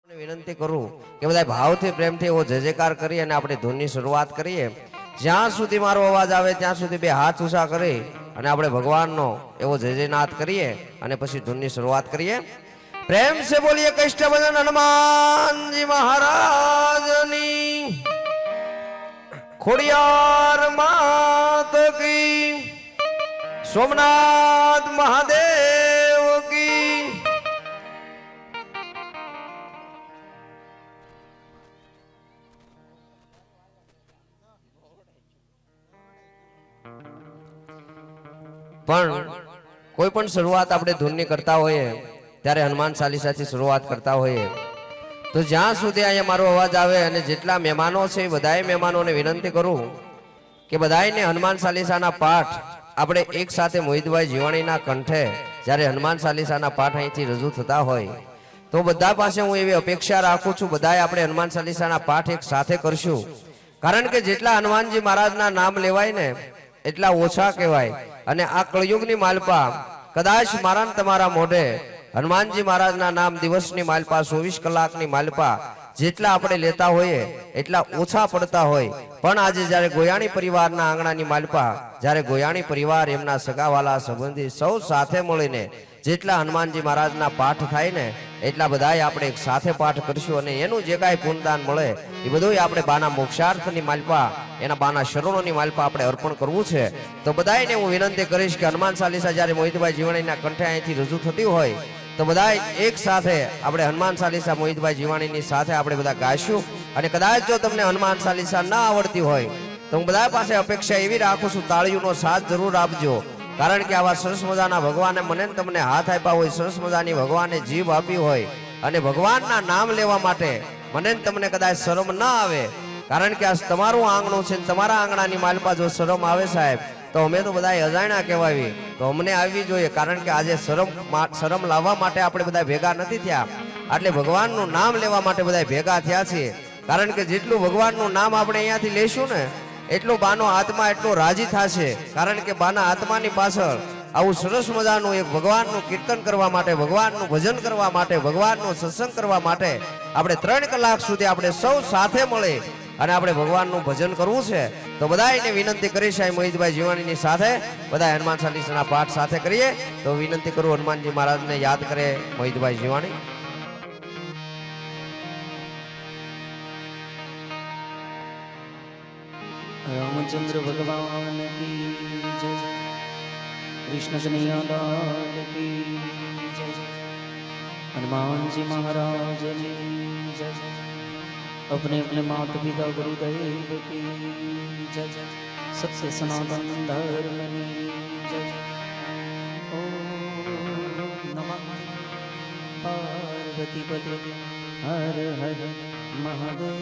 વિનંતી કરું કે બધા ભાવથી પ્રેમથી એવો જય જયકાર કરી અને આપણે ધૂનની શરૂઆત કરીએ। જ્યાં સુધી મારો અવાજ આવે ત્યાં સુધી બે હાથ ઊંચા કરી અને આપણે ભગવાનનો એવો જય જયનાથ કરીએ અને પછી ધૂનની શરૂઆત કરીએ। પ્રેમ સે બોલીએ કષ્ટભંજન હનુમાનજી મહારાજની ખોડિયાર માત કી, સોમનાથ મહાદેવ કી। પણ કોઈ પણ શરૂઆત આપણે ધૂનની કરતા હોઈએ ત્યારે હનુમાન ચાલીસાથી શરૂઆત કરતા હોઈએ તો જ્યાં સુધી અહીંયા મારો અવાજ આવે અને જેટલા મહેમાનો છે એ બધાય મહેમાનોને વિનંતી કરું કે બધાયને હનુમાન ચાલીસાના પાઠ આપણે એક સાથે મોહિતભાઈ જીવાણીના કંઠે જ્યારે હનુમાન ચાલીસાના પાઠ અહીંથી રજૂ થતા હોય તો બધા પાસે હું એવી અપેક્ષા રાખું છું બધાય આપણે હનુમાન ચાલીસાના પાઠ એક સાથે કરશું। કારણ કે જેટલા હનુમાનજી મહારાજના નામ લેવાય ને એટલા ઓછા કહેવાય અને આ કળયુગની માલપા કદાચ મારા તમારા મોઢે હનુમાનજી મહારાજના નામ દિવસની માલપા 24 કલાકની માલપા જેટલા આપણે લેતા હોઈએ એટલા ઓછા પડતા હોય। પણ આજે જ્યારે ગોયાણી પરિવારના આંગણાની માલપા જ્યારે ગોયાણી પરિવાર એમના સગાવાલા સંબંધી સૌ સાથે મળીને જેટલા હનુમાનજી મહારાજના પાઠ થાય ને એટલા બધાય આપણે એક સાથે પાઠ કરશું અને એનું જે કાંઈ પુણ્યદાન મળે એ બધું આપણે બાના મોક્ષાર્થની માલપા એના બાના શરણોની માલપા આપણે અર્પણ કરવું છે। તો બધાયને હું વિનંતી કરીશ કે હનુમાન ચાલીસા જ્યારે મોહિતભાઈ જીવાણીના કંઠે અહીંથી રજૂ થતી હોય તો બધાય એક સાથે આપણે હનુમાન ચાલીસા મોહિતભાઈ જીવાણીની સાથે આપણે બધા ગાઈશું। અને કદાચ જો તમને હનુમાન ચાલીસા ના આવડતી હોય તો હું બધા પાસે અપેક્ષા એવી રાખું છું તાળીઓનો સાથ જરૂર આપજો। કારણ કે આવા સરસ મજાના ભગવાને મને તમને હાથ આપ્યા હોય, સરસ મજાની ભગવાને જીભ આપી હોય અને ભગવાનના નામ લેવા માટે મને તમને કદાચ શરમ ના આવે કારણ કે આ તમારું આંગણું છે તમારા આંગણાની માલપા જો શરમ આવે સાહેબ તો અમે તો બધા અજાણ્યા કહેવાવી તો અમને આવવી જોઈએ। કારણ કે આજે શરમ લાવવા માટે આપણે બધા ભેગા નથી થયા એટલે ભગવાનનું નામ લેવા માટે બધા ભેગા થયા છીએ। કારણ કે જેટલું ભગવાનનું નામ આપણે અહીંયાથી લેશું ને એટલો બાનો આત્મા એટલો રાજી થશે। કારણ કે બાના આત્માની પાછળ આવું સરસ મજાનું એક ભગવાનનું કીર્તન કરવા માટે, ભગવાનનું ભજન કરવા માટે, ભગવાનનો સત્સંગ કરવા માટે આપણે 3 કલાક સુધી આપણે સૌ સાથે મળી અને આપણે ભગવાનનું ભજન કરવું છે। તો બધાને વિનંતી કરીશ આ મોહિતભાઈ જીવાણીની સાથે બધા હનુમાન ચાલીસાના પાઠ સાથે કરીએ। તો વિનંતી કરું હનુમાનજી મહારાજને યાદ કરે મોહિતભાઈ જીવાણી। रामचंद्र भगवान की जय, कृष्ण कन्हैया लाल की जय, हनुमान जी महाराज की जय, अपने अपने माता पिता गुरुदेव की जय, सबसे सनातन धर्म की जय। ओम नमः पार्वती पते हर हर महादेव।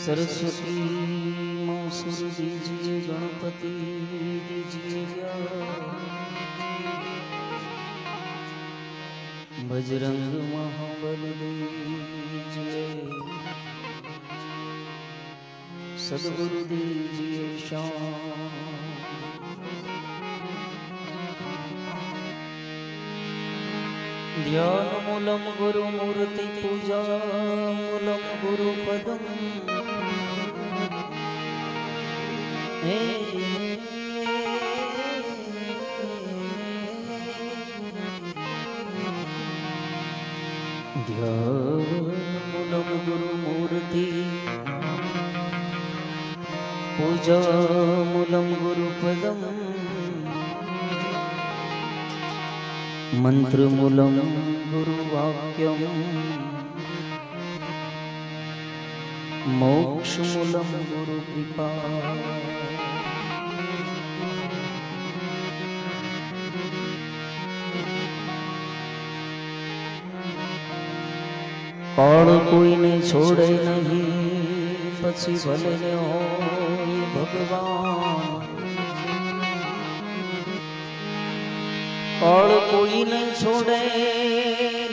सरस्वती माँ सुर दीजिए, गणपति दीजिए ज्ञान, बजरंग महाबल दीजिए, सद्गुरु दीजिए शान। ध्यान मूलम गुरु मूर्ति पूजा मूलम गुरु पदम ध्यानमूलम गुरु मूर्ति पूजा मूलम गुरु पदम मंत्र मूलम गुरु वाक्यम मोक्ष मूलम गुरु कृपा। काल कोई ने छोड़े नहीं पछी भले ने हो भगवान। काल कोई ने छोड़े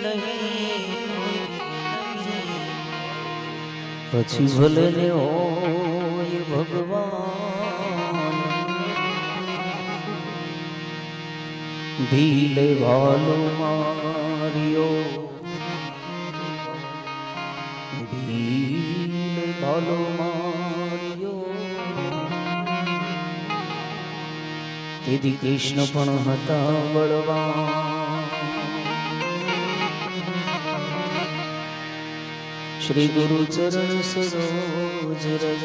नहीं पछी भले ने हो भगवान भील वालो मारियो भील वालो मारियो તેથી કૃષ્ણ પણ હતા બળવાન શ્રી ગુરુ ચરણ સરોજ રજ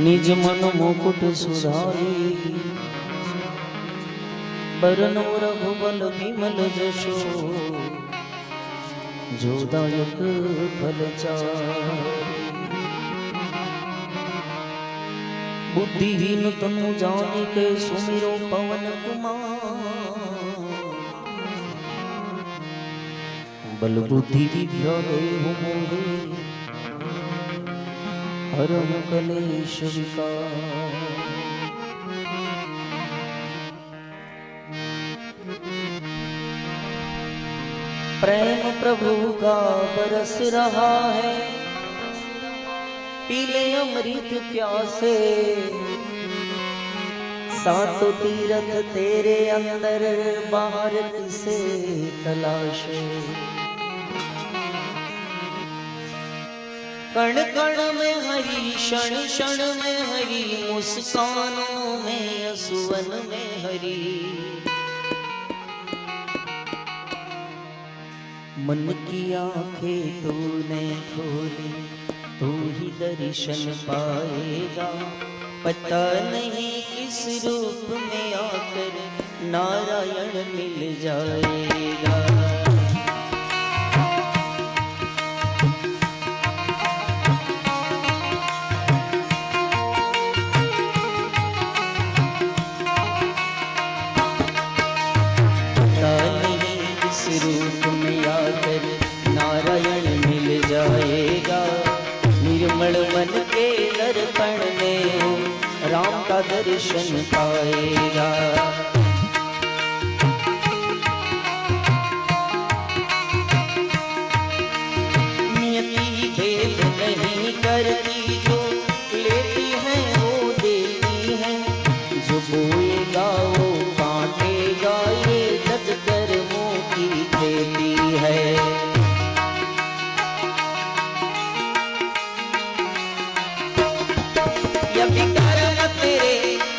નિજ મન મુકુટ સુધારી બરનો રઘુબલ વિમલ જશો જોદાયક ફલચારી बुद्धिहीन तनु जानी के सुमिरो पवन कुमार बल बुद्धि विद्या मोहे हरम कलेश विकार प्रेम प्रभु का बरस रहा है पीले अमृत प्यासे सातों तीरथ तेरे अंदर बाहर किसे तलाशे कण कण में हरी क्षण क्षण में हरी मुस्कानों में असुवन में हरी मन की आंखें तूने खोली तू ही दर्शन पाएगा पता नहीं किस रूप में आकर नारायण मिल जाएगा पता नहीं किस रूप में आकर नारायण मिल जाएगा निर्मल मन के दर्पण में राम का दर्शन पाएगा नियति भेद नहीं करती जो लेती है वो देती है जो बोएगा वो काटेगा ये जग कर्मों की खेती है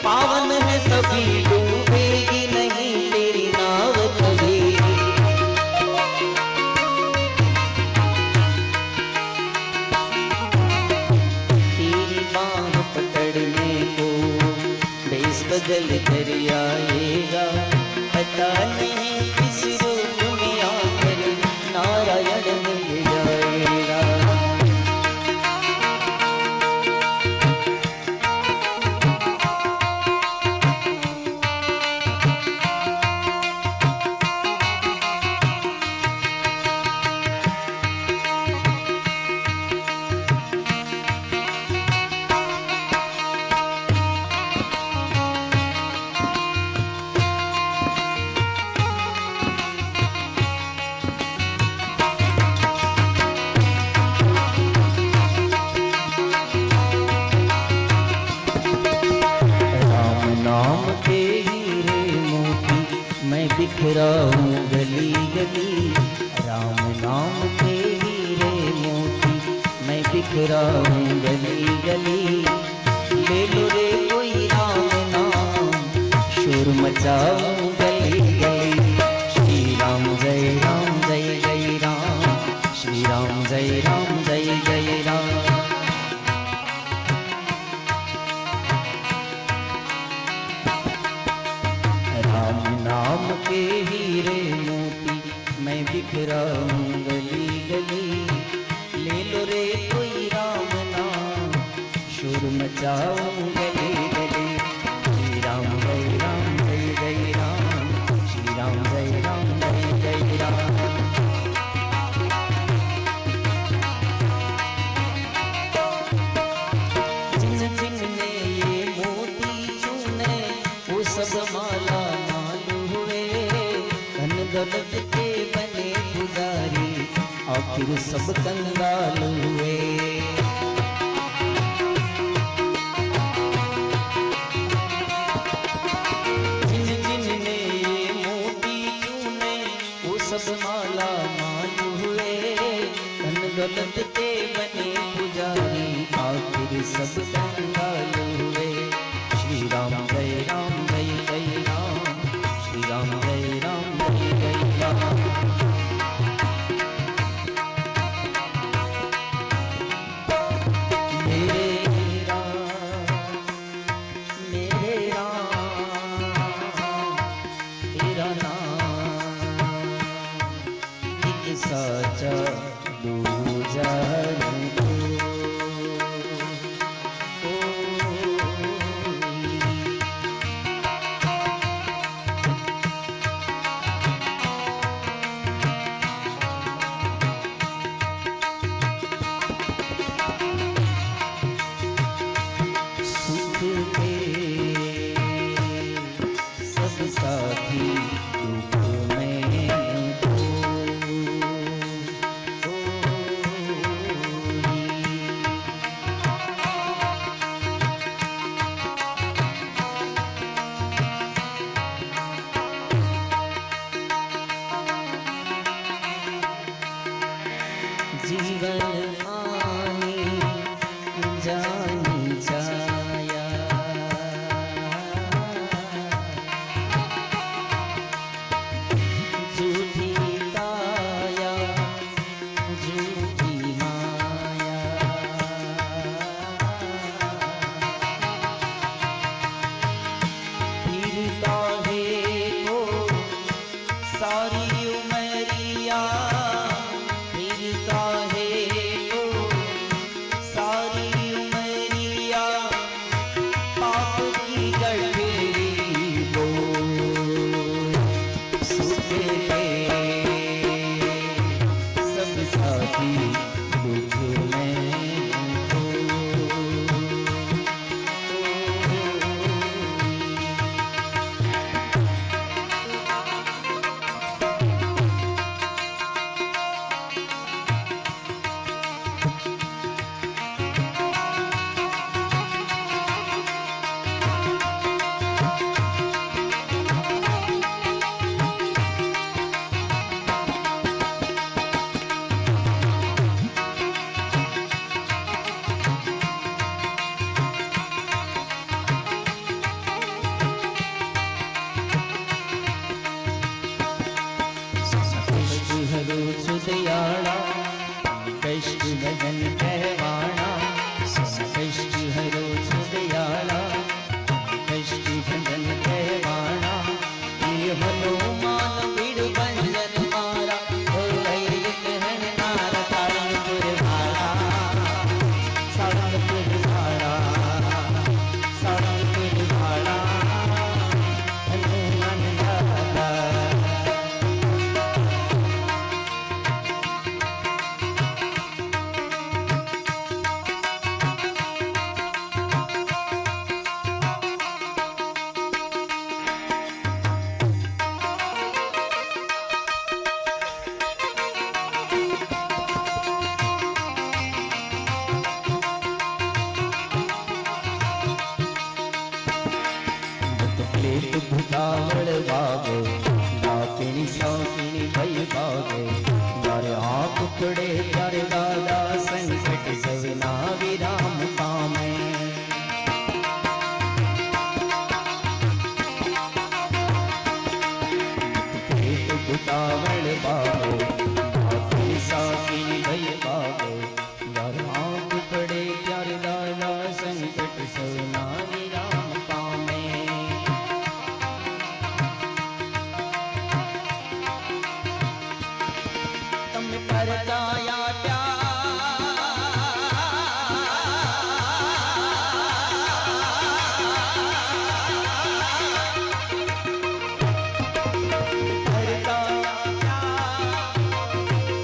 पावन है सभी डूबेगी नहीं तेरी नाव कभी तेरी बाह पकड़ने को बेस बदल कर आएगा पता नहीं किस रूप में आकर नारायण मिल जाएगा बिखराऊं गली गली राम नाम के हीरे मोती मैं बिखराऊं गली गली ले लो रे कोई राम नाम शोर मचाऊं गली गली श्री राम जय राम जय जय राम श्री राम जय राम जय जय राम राम नाम के हीरे मोती मैं बिखराऊं गली गली ले लो रे कोई राम नाम शोर मचाऊं गली गली श्री राम जय जय राम श्री राम जय जय राम जिन जिनने ये मोती चुने वो सब माला दौलत के बने पुजारी आखिर सब कंगाल हुए मालू हुए, धन दौलत के बने पुजारी, आखिर सब कंगाल हुए। श्री राम जय राम जय जय राम, श्री राम जय राम जय जय राम। साचा दूजा सुख के सब साथी दुख में जीवन आनी जानी जाया, झूठी काया झूठी माया, फिरता है तो सारी उमरिया, फिरता है तो सारी उमरिया, पाप की गठरी वो सुख के सब साथी दुख में हो। हरो सुदयाड़ा कष्ट भजन कहवाना, कष्ट हरो सुदयाड़ा कष्ट भजन कहवाना, ये हनुमान बीड़ बंजन मारा, हो गई कहन नारा, सारंगपुर भाड़ा सारंगपुर भाड़ा सारंगपुर भाड़ा हनुमान दादा। प्लेट भुतावड़ बागे, डाकिनी सौकिनी भई बागे, यारे आप पड़े प्यारे दादा, संकट सविना विराम पामे। प्लेट भुतावड़ बागे, डाकिनी सौकिनी भई बागे, यारे आप पड़े प्यारे दादा, संकट सविना विराम पामे। परदाया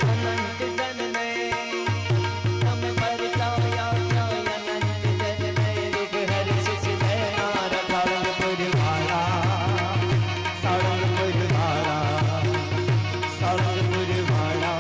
अनंत जन में, तम परदाया अनंत जन में, रुग हर शिष नार सारंगपुर भाड़ा सारंगपुर भाड़ा सारंगपुर भाड़ा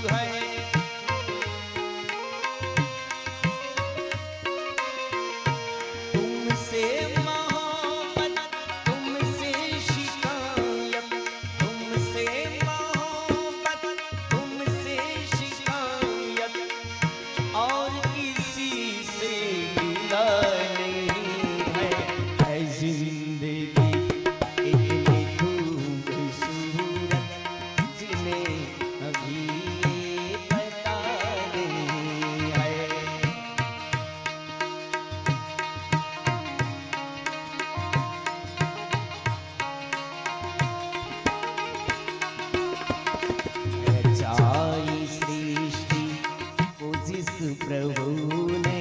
है। तुमसे मोहब्बत, तुमसे शिकायत, तुमसे मोहब्बत, तुमसे शिकायत, और किसी से गिला नहीं है। ऐ जिंदगी इतनी खूबसूरत, जिन्हें अभी ये पता नहीं है। रचाई सृष्टि को जिस प्रभु ने,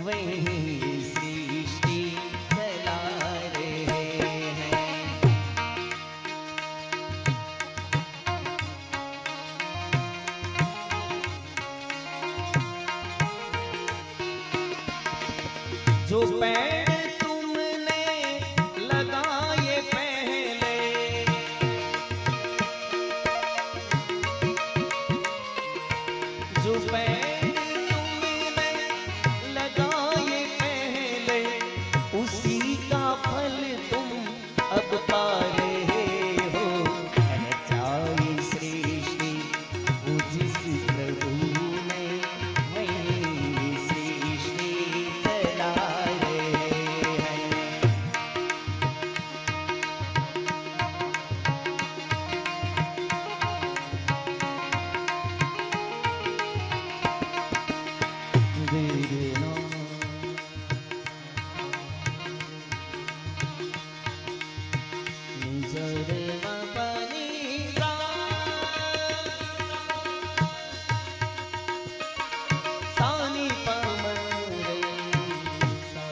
वही सृष्टि चला रहे हैं। जो पेड़ तुमने लगाए पहले, जो पेड़ तुमने लगाए पहले, उसी का फल तुम अब पा रहे हो। रचाई सृष्टि वो जिस प्रभु ने, वही सृष्टि चला रहे हैं। देखना निजरमा पानी सा, सानी पमरे सा।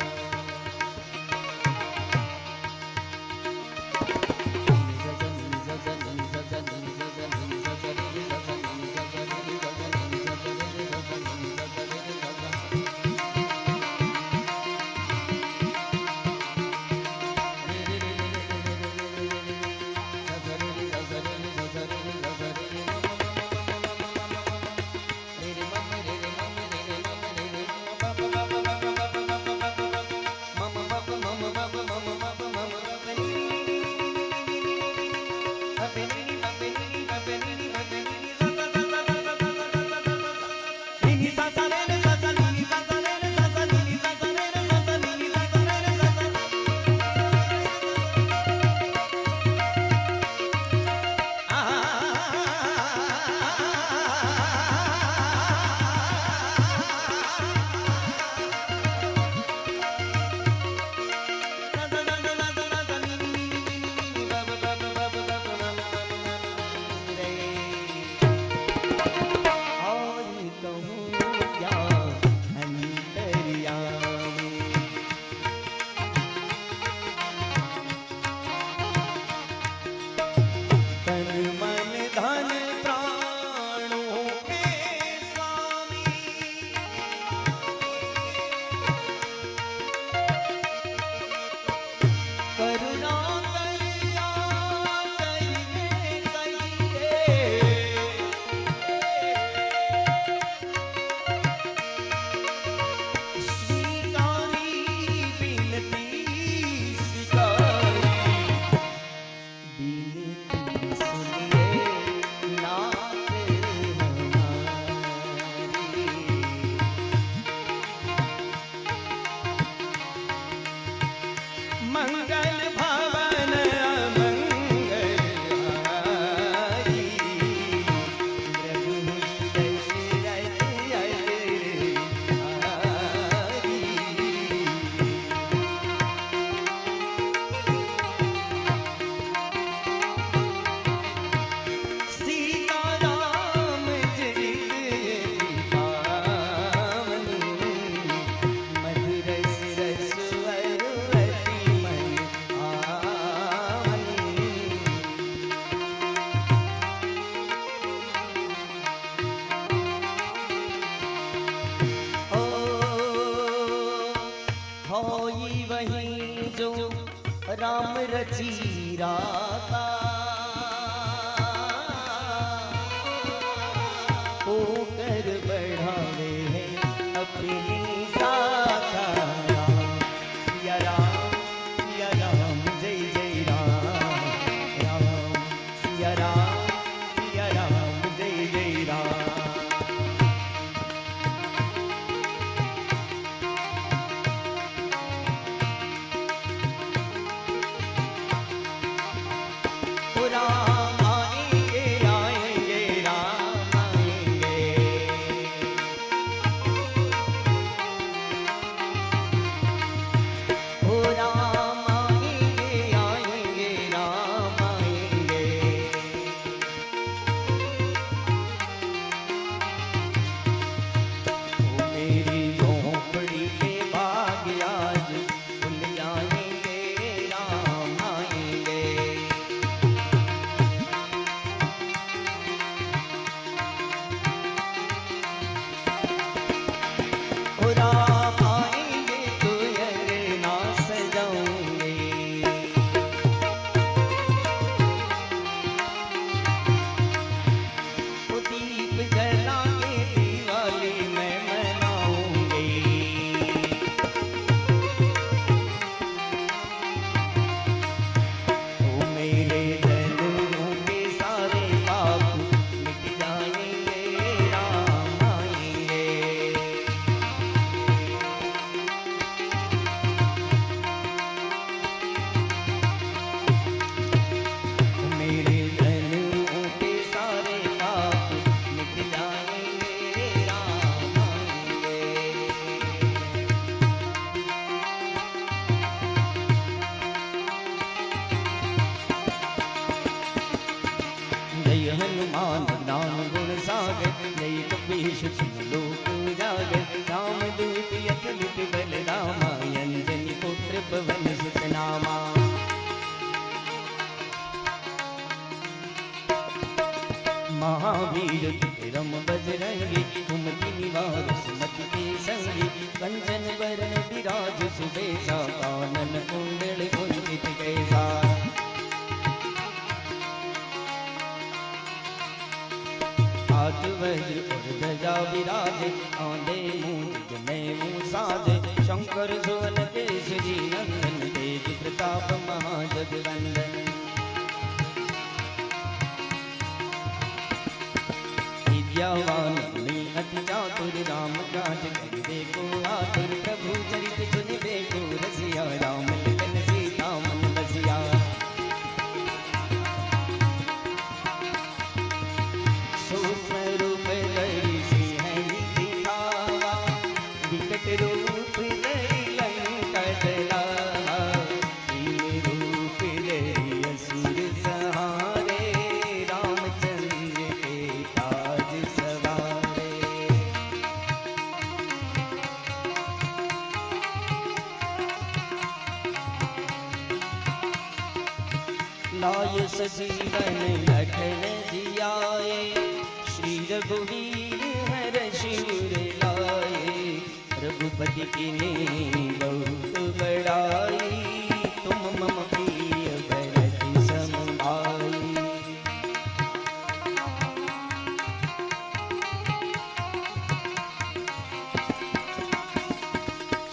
राम रची राता होकर बढ़ावे है अपनी शाखा। राम सिया राम जय जय राम, राम सिया राम जय जय राम। राम आएंगे आएंगे राम आएंगे, ओ राम आएंगे आएंगे राम आएंगे। ओ मेरी झोंपड़ी के बाग आज खुल आएंगे राम आएंगे। ओ राम आएंगे तो ना सजाऊंगे, ओ दीप जला के दिवाली मैं मनाऊंगी। ओ मेरे जन्मों के सारे पाप मिट जाएंगे राम आएंगे। मेरे जन्मों के सारे पाप मिट जाएंगे राम आएंगे। जय हनुमान ज्ञान गुण सागर, जय कपीश लोक उजागर। राम दूत अतुलित बल रामा, अंजनी पुत्र पवन सुत नामा। महावीर विक्रम बजरंगी, कुमति निवार सुमति के संगी। कंचन वरण विराज सुबेसा, कानन कुंडल कुंचित कैसा। हाथ वज्र और ध्वजा विराजे, आंधे मूंज जनेऊ साजे। शंकर सुवन केसरी नंदन, तेज प्रताप महाजगवंदन। विद्यावान गुणी अति चातुर, राम काज करिबे को आतुर। प्रभु चरित सुनिबे को रसिया, राम लखन सीता मन बसिया। सूक्ष्म रूप धरि सिंह दिखावा, विकट रूप धरि लंका जलावा। लीन रूप धरि असुर संहारे, रामचंद्र के काज सवारे। लाय सजीवन लखन जियाए, श्री रघुवीर हर्षि उर लाए। रघुपति कीन्ही बहुत बड़ाई, तुम मम प्रिय भरत सम भाई।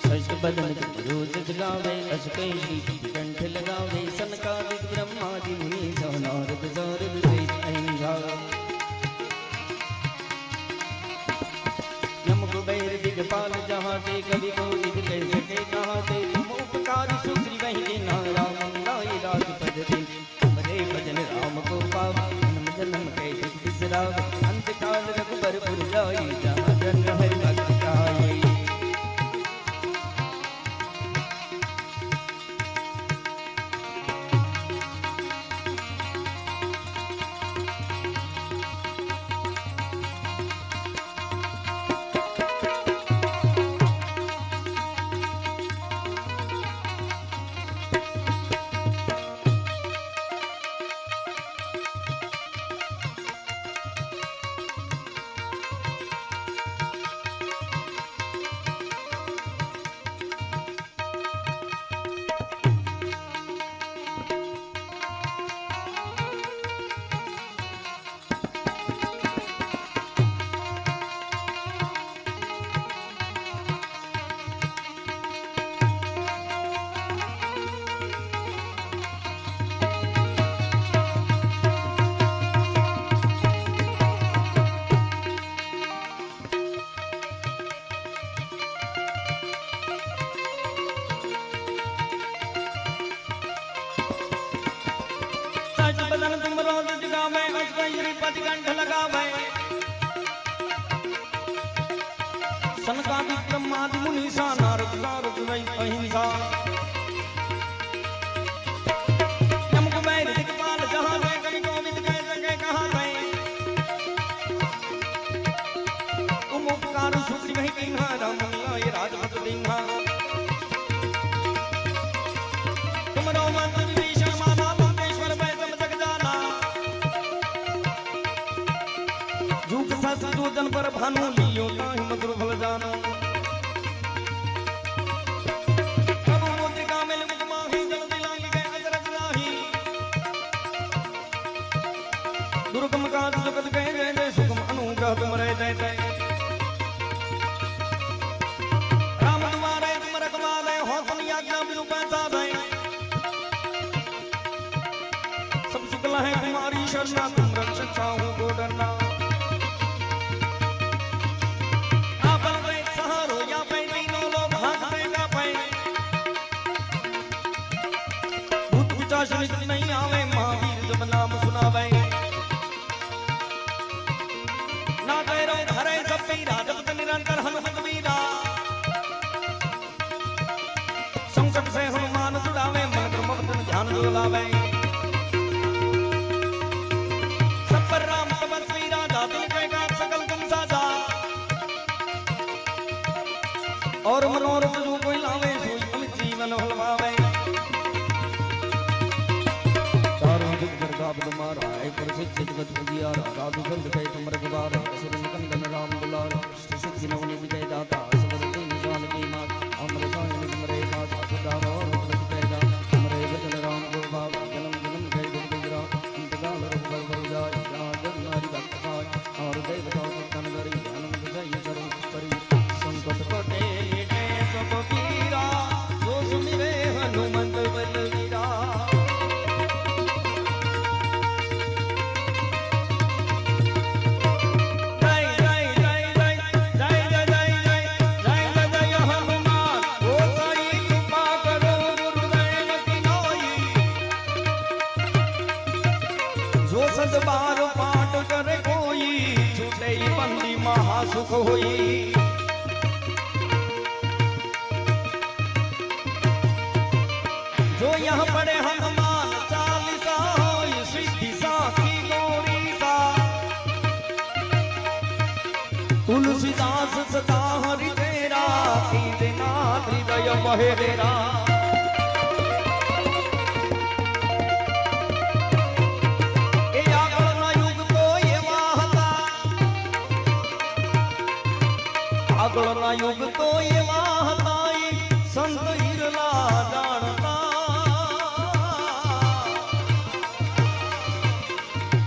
सच बदन रोज जगावे, अस कहीं कंठ लगावे। सनकादिक ब्रह्मादि मुनि सो, नारद सारद सहित अहिंसा। नम कुबेर दिगपाल जहाँ ते, कवि कोविद कह सके कहाँ ते। तुम उपकार सुग्रीव वही नारा, मंगाई राजपद दिन। तुम्हारे भजन राम को पावा, जन्म जन्म के दुख बिसरावा। अंत काल रघुबर पुर जाई, जहाँ जन हरि भक्त कहाई। द्विपद कंठ लगावे सनकादिक ब्रह्मादि मुनीसा नारद सारद वै अहिंसा यम कुबेर दिक्पाल जहां में कवि गोविंद कह सके कहां है तुम उपकार सुख नहीं किन्हा राम ये राजपद दिन्हा तुम रोमन विभीषण माना बागेश्वर वैदम जग जाना झूठ सस दूजन पर भानु लियो ताहि मधुर फल जानो प्रभु मुद्रिका में लिख माही जल दिलांगी गए अजरज नाही दुर्गम काज जगत गए जय जय सुगम अनुग्रह तुम रहे जय जय राम तुम्हारे तुम रखवाले हो सुन आज्ञा बिनु पैसा दे सब शुक्ला है तुम्हारी शरणा तुम रक्षक चाहूं को डरना आपन रे सहारो या पे तीनों लोग हाथ देगा पे भूत पिशाच निकट नहीं आवे महावीर जब नाम सुनावे ना तेरो धरे सब पीरा जपत निरंतर हनुमत वीरा संकट से हनुमान छुड़ावे मन क्रम वचन ध्यान डोलावे सब पर राम तपस्वी राजा दिल के काम सकल तुम साजा और मनोरथ जो कोई लावे सोई अमित जीवन हलवावे तारो दिग्गर गाब तुम्हारा है प्रसिद्ध जगत पुजियारा साधु संत कहे तुम रखवारा असुर निकंदन राम दुलारा सिद्धि नवनिधि दिखे दाता सबर दीन जान की मात अमर सायन तुमरे माता सुदारो रुद्र पैदा तुमरे वचन राम गुरबाब जन्म जन्म कहे दुख बिगरा इंतकाल रघुबर बर जाय जहाँ जग नारी भक्त पाय और देवता तन गरी आनंद जय सर्व करी संकट कटे मिटे सब पीरा जो सुमिरे हनुमंत बलवीरा जय जय जय जय जय जय जय जय जय जय हनुमान ओ साई कृपा करो गुरुदेव की नाई जो सत बार पाठ करे कोई छूटे बंदी महासुख होई जो यहाँ पड़े हनुमान चालीसा होई सिद्धि साखी गौरी सा तुलसीदास सदा हरि तेरा दीननाथ हृदय महे तेरा ए આગળના યુગ તો એવા હતા આગળના યુગ તો એવા હતા ઈ સંત હીરલા જાણતા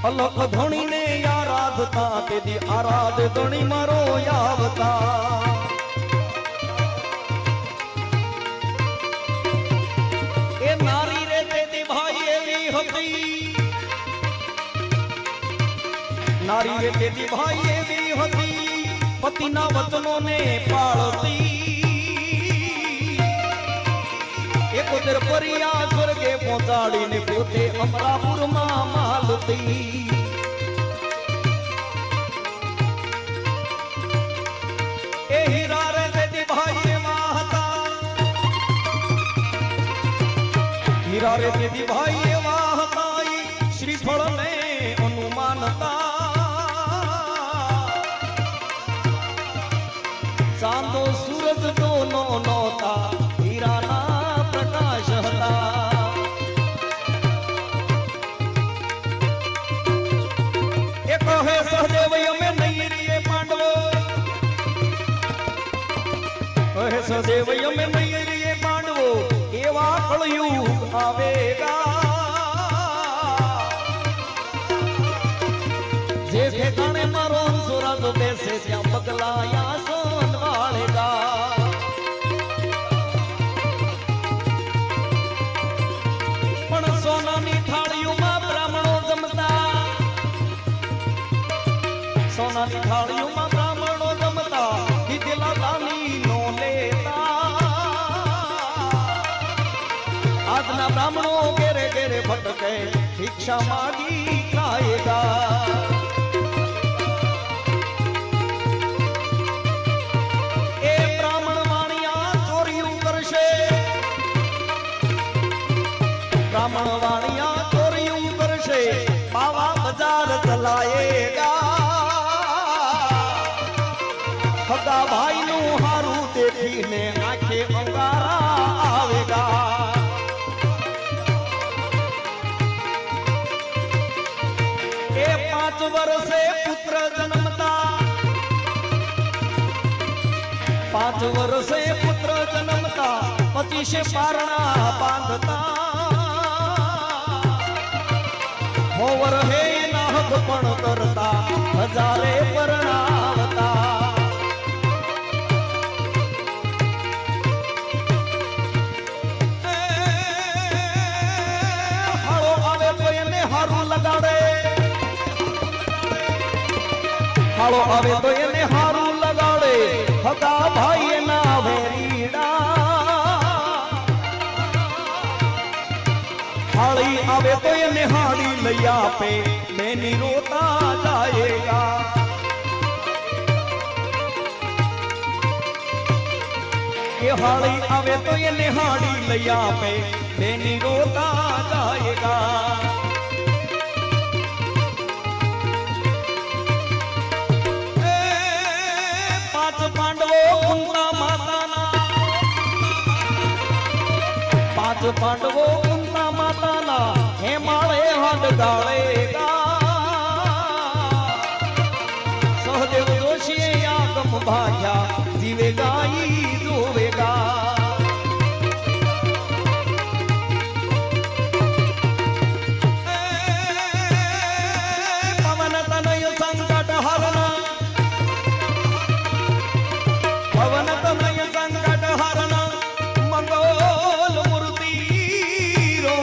અલખ ધણીને આરાધતા તેથી આરાધ ધણી મારો આવતા એ નારી રે તેથી ભાઈ એવી હતી नारी रे तेरी भाई एवी हती पतिना वचनों ने पालती एक उधर परिया स्वर्गे पहुंचाड़ी ने पोते अमरापुर मां मालती ए हीरा रे तेरी भाई माता हीरा रे तेरी भाई माता श्रीफल ने अनुमानता चांदो सूरज दोनों नौता हीरा ना प्रकाश हता एक है सहदेव में नहीं रिए पांडवो है सहदेव में नहीं रिए पांडवो एवा कलयुग आवेगा जे ठेकाणे मारो अंसुरा तो बेसे त्या बगलाया सोन वालेगा पण सोनानी थाळियों में ब्राह्मणों जमता सोनानी थाळियों में ब्राह्मणों जमता दिला दानी नो लेता आजना ब्राह्मणों गेरे गेरे भटके भिक्षा मांगी खाएगा 5 વર્ષે પુત્ર જન્મતા 25 પારણા બાંધતા હોવર હે નાહક પણ કરતા 1000 પરણાવતા હાળો આવે તો એને હારું લગાડે હાળો આવે તો એને હારું લગાડે હગા ભાઈ એના વેરીડા હાળી આવે તો એને હાડી લઈ આપે બેની રોતા જાયેગા એ હાળી આવે તો એને હાડી લઈ આપે બેની રોતા જાયેગા પાંડવો કુંતા માતાના 5 પાંડવો કુંતા માતાના હે માળે હાથ ગાળેગા સહદેવ જોશીએ આગમ ભાગ્યા જીવેગા ઈ જોવેગા પવન તનય સંકટ હરના પવન તનય સંકટ હરના મંગોલ મૂર્તિ રો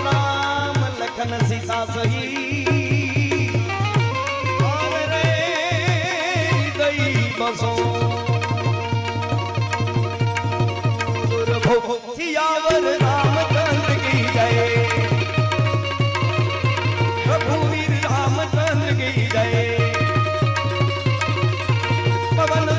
રામ લખન સીતા સહી રે ગઈ બસો સિયાવર રામચંદ્ર કી જય રઘુવીર રામચંદ્ર કી જય પવન